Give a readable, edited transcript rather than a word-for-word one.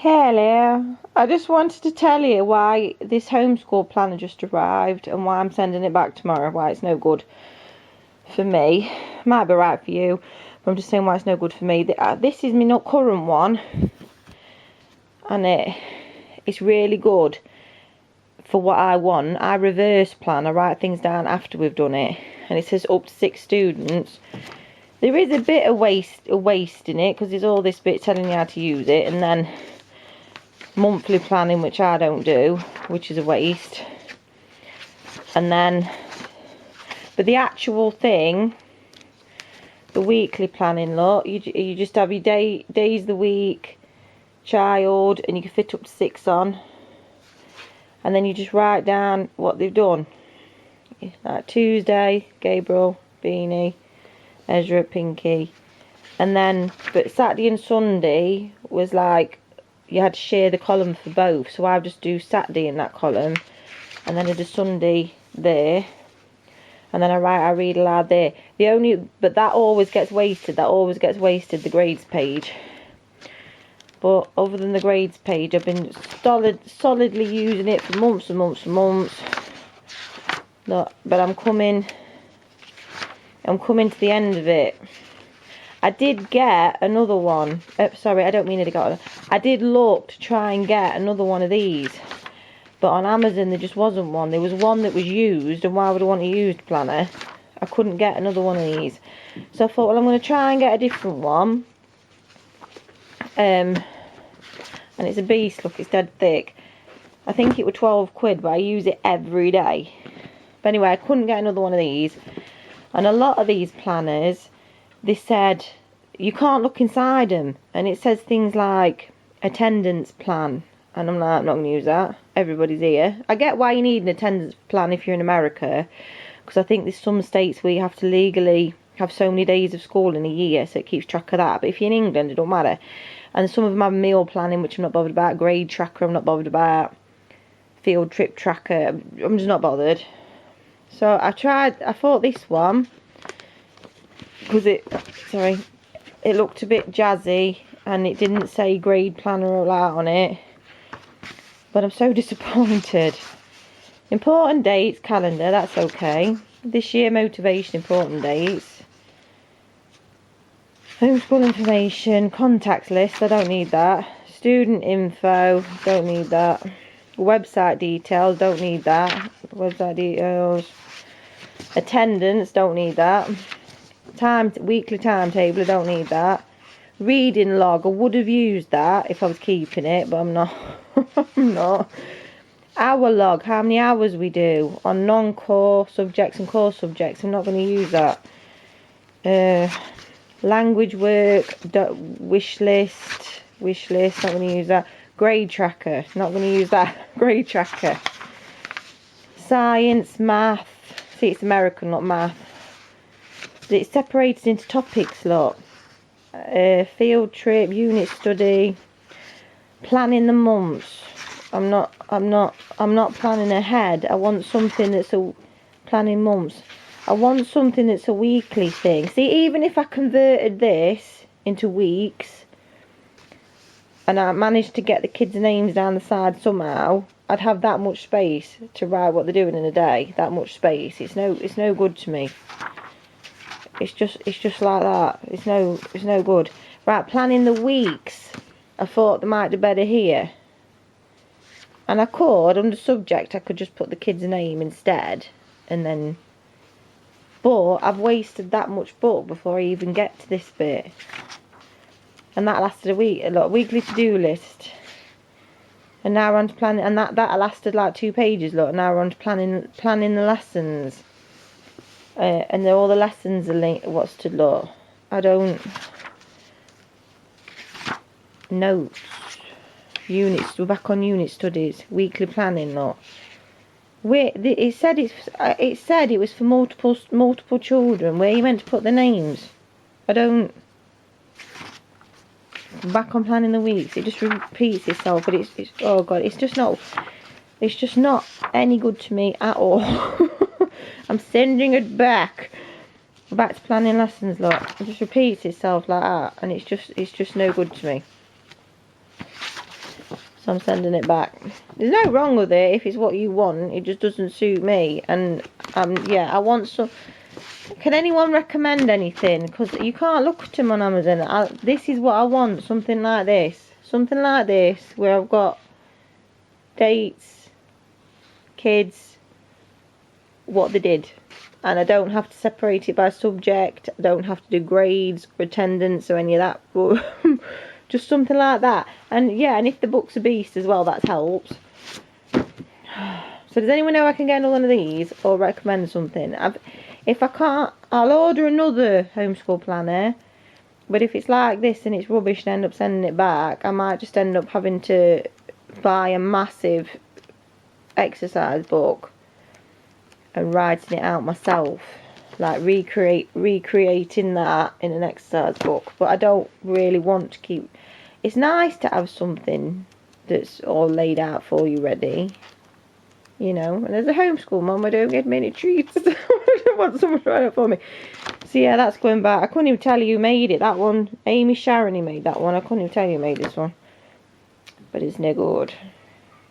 Hello, I just wanted to tell you why this homeschool planner just arrived and why I'm sending it back tomorrow, why it's no good for me. Might be right for you, but I'm just saying why it's no good for me. This is my not current one, and it's really good for what I want. I reverse plan, I write things down after we've done it, and it says up to 6 students. There is a bit of waste in it, because there's all this bit telling you how to use it, and then monthly planning, which I don't do, which is a waste. And then, but the actual thing, the weekly planning, look, you just have your days of the week, child, and you can fit up to 6 on, and then you just write down what they've done. Like Tuesday, Gabriel, Beanie, Ezra, Pinky, and then, but Saturday and Sunday was like, you had to share the column for both, so I just do Saturday in that column, and then I do Sunday there, and then I read aloud there. But that always gets wasted, the grades page. But other than the grades page, I've been solidly using it for months and months and months. Look, but I'm coming to the end of it. I did get another one. Sorry, I don't mean it. I did look to try and get another one of these, but on Amazon there just wasn't one. There was one that was used, and why would I want a used planner? I couldn't get another one of these, so I thought, well, I'm going to try and get a different one. And it's a beast. Look, it's dead thick. I think it was 12 quid, but I use it every day. But anyway, I couldn't get another one of these, and a lot of these planners, they said you can't look inside them, and it says things like attendance plan, and I'm like, I'm not going to use that. Everybody's here. I get why you need an attendance plan if you're in America, because I think there's some states where you have to legally have so many days of school in a year, so it keeps track of that. But if you're in England, it don't matter. And some of them have meal planning, which I'm not bothered about. Grade tracker, I'm not bothered about. Field trip tracker, I'm just not bothered. So I thought this one, because it looked a bit jazzy, and it didn't say grade planner or that on it, but I'm so disappointed. Important dates, calendar, that's okay. This year motivation, important dates. Homeschool information, contacts list, I don't need that. Student info, don't need that. Website details, don't need that. Website details. Attendance, don't need that. Weekly timetable, I don't need that. Reading log, I would have used that if I was keeping it, but I'm not. I'm not. Hour log, how many hours we do on non-core subjects and core subjects, I'm not going to use that. Language work, wish list, not going to use that. Grade tracker, not going to use that. Grade tracker. Science, math, see, it's American, not math. It's separated into topics, look. Field trip, unit study, planning the months. I'm not planning ahead. I want something that's planning months. I want something that's a weekly thing. See, even if I converted this into weeks, and I managed to get the kids' names down the side somehow, I'd have that much space to write what they're doing in a day. That much space. It's no good to me. It's just like that. It's no good. Right, planning the weeks. I thought they might do better here. And I could, under subject, I could just put the kid's name instead. And then, but I've wasted that much book before I even get to this bit. And that lasted a week. Look, weekly to-do list. And now we're on to planning, and that lasted like 2 pages, look. Now we're on to planning the lessons. And all the lessons are linked. What's to look? Notes. Units. We're back on unit studies. Weekly planning. Look. It said it was for multiple children. Where are you meant to put the names? Back on planning the weeks. It just repeats itself. But it's oh god. It's just not any good to me at all. I'm sending it back to planning lessons, look. It just repeats itself like that, and it's just no good to me. So I'm sending it back. There's no wrong with it if it's what you want. It just doesn't suit me. And yeah, I want some. Can anyone recommend anything? Because you can't look at them on Amazon. This is what I want. Something like this. Something like this where I've got dates, kids, what they did. And I don't have to separate it by subject. I don't have to do grades or attendance or any of that. Just something like that. And yeah, and if the book's a beast as well, that helps. So does anyone know I can get one of these or recommend something? If I can't, I'll order another homeschool planner. But if it's like this and it's rubbish and I end up sending it back, I might just end up having to buy a massive exercise book and writing it out myself. Like recreating that in an exercise book. But I don't really want to keep... It's nice to have something that's all laid out for you ready. You know, and as a homeschool mum, I don't get many treats. I don't want someone to write it for me. So yeah, that's going back. I couldn't even tell you who made it. That one, Amy Sharoney made that one. I couldn't even tell you who made this one. But it's no good.